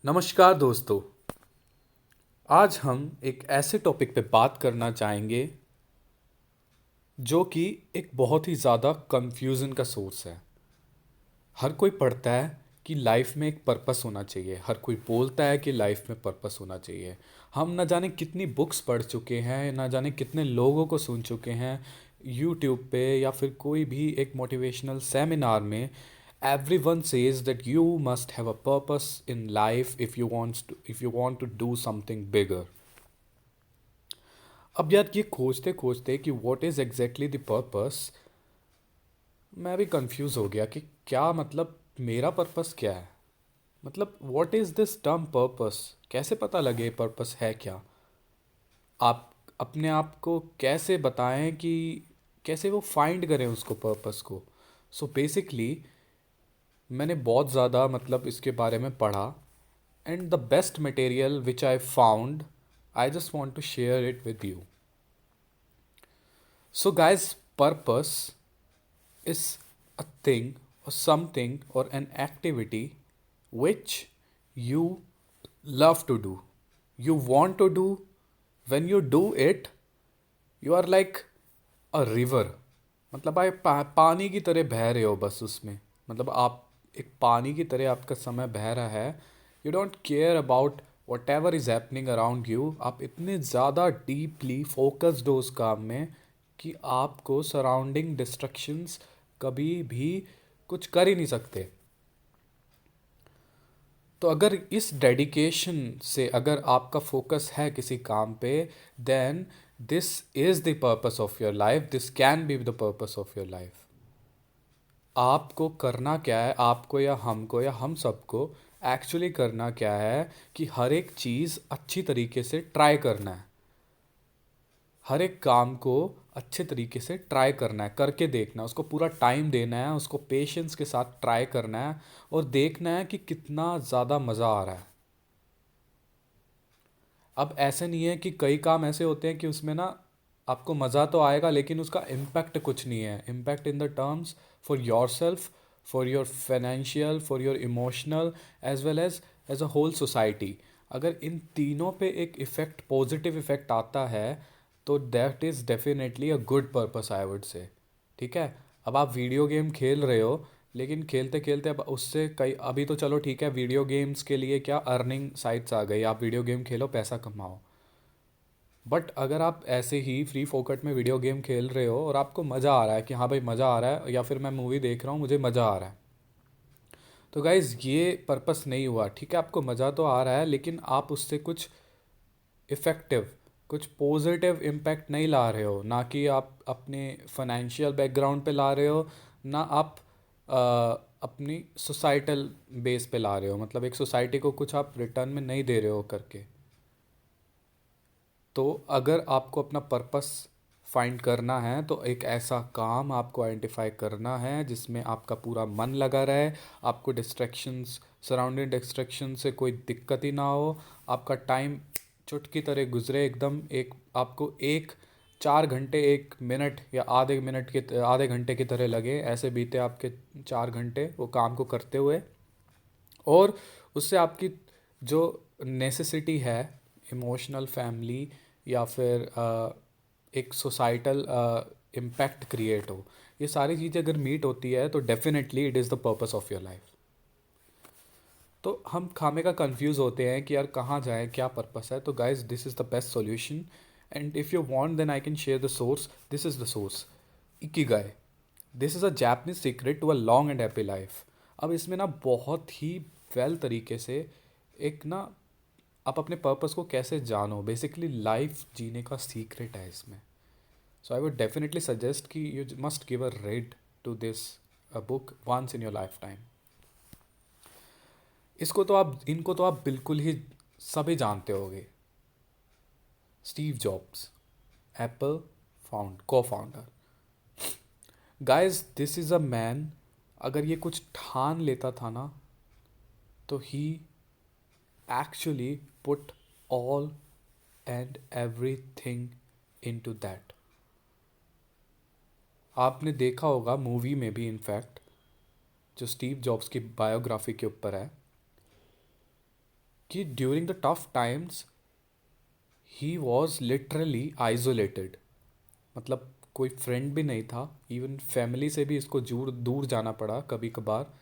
नमस्कार दोस्तों। आज हम एक ऐसे टॉपिक पे बात करना चाहेंगे जो कि एक बहुत ही ज़्यादा कंफ्यूजन का सोर्स है। हर कोई पढ़ता है कि लाइफ में एक पर्पस होना चाहिए, हर कोई बोलता है कि लाइफ में पर्पस होना चाहिए। हम न जाने कितनी बुक्स पढ़ चुके हैं, न जाने कितने लोगों को सुन चुके हैं यूट्यूब पे या फिर कोई भी एक मोटिवेशनल सेमिनार में। everyone says that you must have a purpose in life if you want to do something bigger. अब यार ये खोजते खोजते कि what is exactly the purpose, मैं भी कंफ्यूज हो गया कि क्या मतलब मेरा पर्पस क्या है। मतलब what is this term purpose, कैसे पता लगे पर्पस है क्या। आप अपने आप को कैसे बताएं कि कैसे वो फाइंड करें उसको पर्पस को। सो बेसिकली मैंने बहुत ज़्यादा मतलब इसके बारे में पढ़ा, and the best material which I found, I just want to share it with you. So guys, purpose is a thing or something or an activity which you love to do, you want to do. When you do it, you are like a river. मतलब आप पानी की तरह बह रहे हो बस उसमें। मतलब आप एक पानी की तरह आपका समय बह रहा है। You don't care about what ever is happening around you. आप इतने ज़्यादा डीपली फोकस्ड हो उस काम में कि आपको सराउंडिंग डिस्ट्रक्शंस कभी भी कुछ कर ही नहीं सकते। तो अगर इस डेडिकेशन से अगर आपका फोकस है किसी काम पे, then this is the purpose of your life, this can be the purpose of your life. आपको करना क्या है, आपको या हम सबको एक्चुअली करना क्या है कि हर एक चीज़ अच्छी तरीके से ट्राई करना है। हर एक काम को अच्छे तरीके से ट्राई करना है, करके देखना है, उसको पूरा टाइम देना है, उसको पेशेंस के साथ ट्राई करना है और देखना है कि कितना ज़्यादा मज़ा आ रहा है। अब ऐसे नहीं है कि कई काम ऐसे होते हैं कि उसमें ना आपको मज़ा तो आएगा लेकिन उसका इम्पैक्ट कुछ नहीं है। Impact in the terms for your self, for your financial, for your emotional, as a whole society. अगर इन तीनों पे एक इफ़ेक्ट, पॉजिटिव इफ़ेक्ट आता है, तो that is definitely a good purpose, I would say. ठीक है। अब आप वीडियो गेम खेल रहे हो, लेकिन खेलते खेलते अब उससे कई, अभी तो चलो ठीक है, वीडियो गेम्स के लिए क्या अर्निंग साइट्स आ गई, आप वीडियो गेम खेलो पैसा कमाओ। बट अगर आप ऐसे ही फ्री फोकट में वीडियो गेम खेल रहे हो और आपको मज़ा आ रहा है कि हाँ भाई मज़ा आ रहा है, या फिर मैं मूवी देख रहा हूँ मुझे मज़ा आ रहा है, तो गाइज़ ये पर्पस नहीं हुआ। ठीक है, आपको मज़ा तो आ रहा है लेकिन आप उससे कुछ इफ़ेक्टिव, कुछ पॉजिटिव इम्पैक्ट नहीं ला रहे हो। ना कि आप अपने फाइनेंशियल बैकग्राउंड पे ला रहे हो, ना आप अपनी सोसाइटल बेस पे ला रहे हो। मतलब एक सोसाइटी को कुछ आप रिटर्न में नहीं दे रहे हो करके। तो अगर आपको अपना पर्पस फाइंड करना है तो एक ऐसा काम आपको आइडेंटिफाई करना है जिसमें आपका पूरा मन लगा रहे, आपको डिस्ट्रैक्शंस, सराउंडिंग डिस्ट्रैक्शन से कोई दिक्कत ही ना हो, आपका टाइम चुटकी तरह गुजरे एकदम। एक आपको एक 4 घंटे 1 मिनट या आधे घंटे की तरह लगे, ऐसे बीते आपके 4 घंटे वो काम को करते हुए। और उससे आपकी जो नेसेसिटी है, इमोशनल, फैमिली, या फिर एक सोसाइटल इम्पैक्ट क्रिएट हो, ये सारी चीज़ें अगर मीट होती है तो definitely it is the purpose of your life. तो हम खामे का कंफ्यूज होते हैं कि यार कहाँ जाए, क्या पर्पस है। तो guys, this is the best solution, and if you want then I can share the source. This is the source, ikigai. This is a Japanese secret to a long and happy life. अब इसमें ना बहुत ही well तरीके से एक ना, आप अपने पर्पस को कैसे जानो, बेसिकली लाइफ जीने का सीक्रेट है इसमें। So I would definitely suggest कि you must give a read to this book once in your life time. इनको तो आप बिल्कुल ही सभी जानते होंगे। Steve Jobs, Apple found cofounder. Guys, this is a man, अगर ये कुछ ठान लेता था ना, तो he actually put all and everything into that. आपने देखा होगा मूवी में भी, इनफैक्ट जो स्टीव जॉब्स की बायोग्राफी के ऊपर है, कि during the tough times he was literally isolated, मतलब कोई फ्रेंड भी नहीं था, इवन फैमिली से भी इसको दूर दूर जाना पड़ा कभी कभार,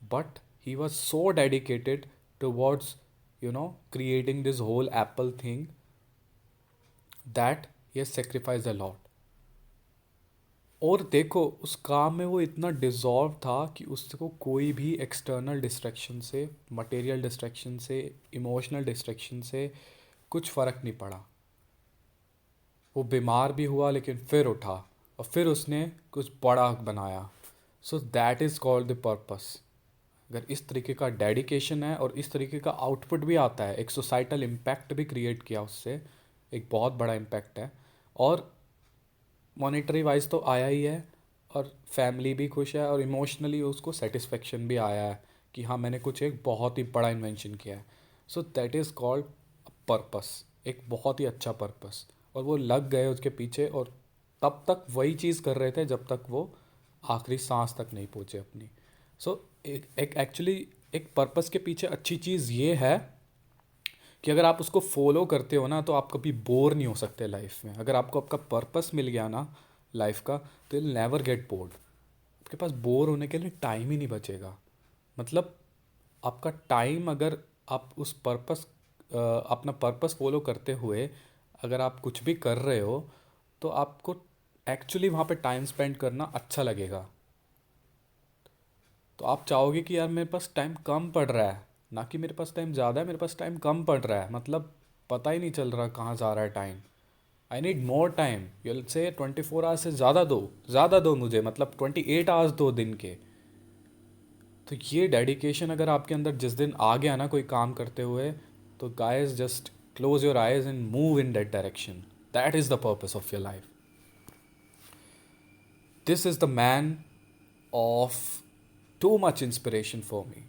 but he was so dedicated towards creating this whole Apple thing that he has sacrificed a lot. और देखो उस काम में वो इतना डिजॉल्व था कि उसको कोई भी एक्सटर्नल डिस्ट्रैक्शन से, मटेरियल डिस्ट्रैक्शन से, इमोशनल डिस्ट्रैक्शन से कुछ फ़र्क नहीं पड़ा। वो बीमार भी हुआ लेकिन फिर उठा और फिर उसने कुछ बड़ा बनाया। So that is called the purpose. अगर इस तरीके का डेडिकेशन है और इस तरीके का आउटपुट भी आता है, एक सोसाइटल इम्पैक्ट भी क्रिएट किया उससे, एक बहुत बड़ा इम्पैक्ट है, और मॉनेटरी वाइज तो आया ही है, और फैमिली भी खुश है, और इमोशनली उसको सेटिस्फेक्शन भी आया है कि हाँ मैंने कुछ एक बहुत ही बड़ा इन्वेंशन किया है। So that is called purpose, एक बहुत ही अच्छा पर्पस। और वो लग गए उसके पीछे, और तब तक वही चीज़ कर रहे थे जब तक वो आखिरी सांस तक नहीं पहुँचे अपनी। सो एक एक्चुअली एक पर्पस के पीछे अच्छी चीज़ ये है कि अगर आप उसको फॉलो करते हो ना तो आप कभी बोर नहीं हो सकते लाइफ में। अगर आपको आपका पर्पस मिल गया ना लाइफ का, तो यू नेवर गेट बोर्ड। आपके पास बोर होने के लिए टाइम ही नहीं बचेगा। मतलब आपका टाइम, अगर आप उस पर्पस, अपना पर्पस फॉलो करते हुए अगर आप कुछ भी कर रहे हो, तो आपको एक्चुअली वहाँ पे टाइम स्पेंड करना अच्छा लगेगा। तो आप चाहोगे कि यार मेरे पास टाइम कम पड़ रहा है, ना कि मेरे पास टाइम ज़्यादा है, मेरे पास टाइम कम पड़ रहा है, मतलब पता ही नहीं चल रहा कहाँ जा रहा है time. I need more time, you'll से 24 आवर्स से ज़्यादा दो मुझे, मतलब 28 आवर्स दो दिन के। तो ये डेडिकेशन अगर आपके अंदर जिस दिन आ गया ना कोई काम करते हुए, तो guys just close your eyes and move in that direction. That is the purpose of your life. This is the man of too much inspiration for me,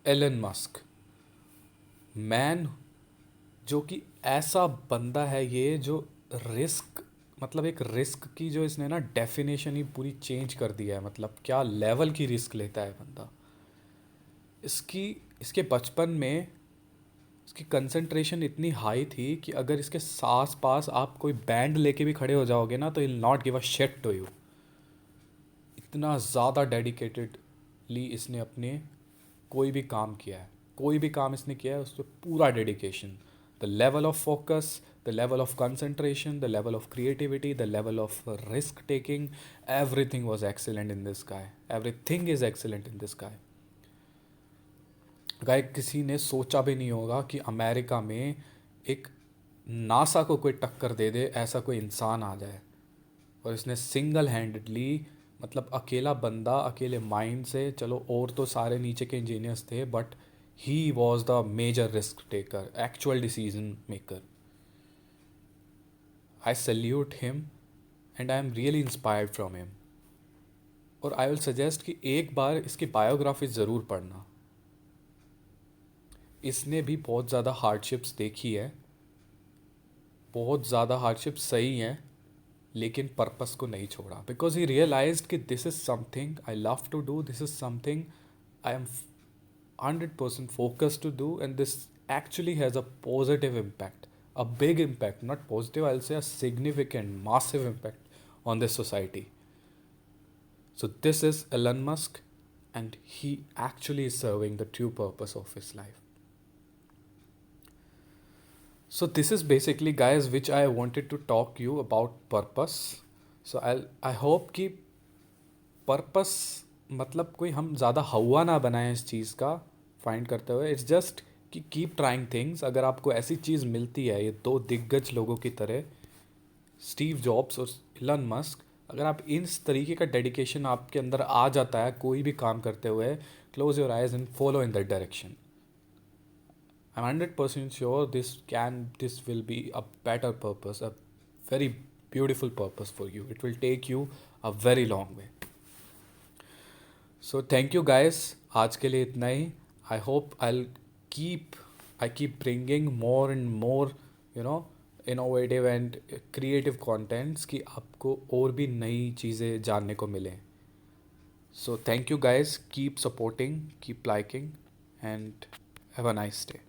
Elon Musk. Man जो कि ऐसा बंदा है ये, जो रिस्क, मतलब एक risk की जो इसने ना डेफिनेशन ही पूरी चेंज कर दिया है। मतलब क्या लेवल की रिस्क लेता है बंदा। इसकी इसके बचपन में इसकी कंसंट्रेशन इतनी हाई थी कि अगर इसके आस पास आप कोई बैंड लेके भी खड़े हो जाओगे ना, तो will not give a shit to you. इतना ज़्यादा डेडिकेटेडली इसने अपने कोई भी काम किया है, कोई भी काम इसने किया है उस पर पूरा dedication. The level of focus, the level of concentration, the level of creativity, the level of risk taking, everything was excellent in this guy. Everything is excellent in this guy. Guy किसी ने सोचा भी नहीं होगा कि America में एक NASA को कोई टक्कर दे दे, ऐसा कोई इंसान आ जाए। और इसने सिंगल हैंडेडली, मतलब अकेला बंदा अकेले माइंड से, चलो और तो सारे नीचे के इंजीनियर्स थे, but he was the major risk taker, actual decision maker. I salute him and I am really inspired from him. और आई विल सजेस्ट कि एक बार इसकी बायोग्राफी ज़रूर पढ़ना। इसने भी बहुत ज़्यादा हार्डशिप्स देखी है, बहुत ज़्यादा हार्डशिप्स सही हैं, लेकिन पर्पस को नहीं छोड़ा, बिकॉज ही रियलाइज्ड कि this is something I love to do, this is something I am 100% focused to do, and this actually has a positive impact, a big impact, not positive, I'll say a significant, massive impact on this society. So this is Elon Musk, and he actually is serving the true purpose of his life. So this is basically, guys, which I wanted to talk you about purpose. So I hope कि purpose, मतलब कोई हम ज़्यादा हवा ना बनाएं इस चीज़ का फाइंड करते हुए। इट्स जस्ट कि कीप ट्राइंग थिंग्स। अगर आपको ऐसी चीज़ मिलती है, ये दो दिग्गज लोगों की तरह, स्टीव जॉब्स और इलन मस्क, अगर आप इस तरीके का डेडिकेशन आपके अंदर आ जाता है कोई भी काम करते हुए, close your eyes and follow in that direction. I am 100% sure this will be a better purpose, a very beautiful purpose for you. It will take you a very long way. So thank you guys, आज के लिए इतना ही। I hope I keep bringing more and more innovative and creative contents, कि आपको और भी नई चीज़ें जानने को मिलें। So thank you guys, keep supporting, keep liking, and have a nice day.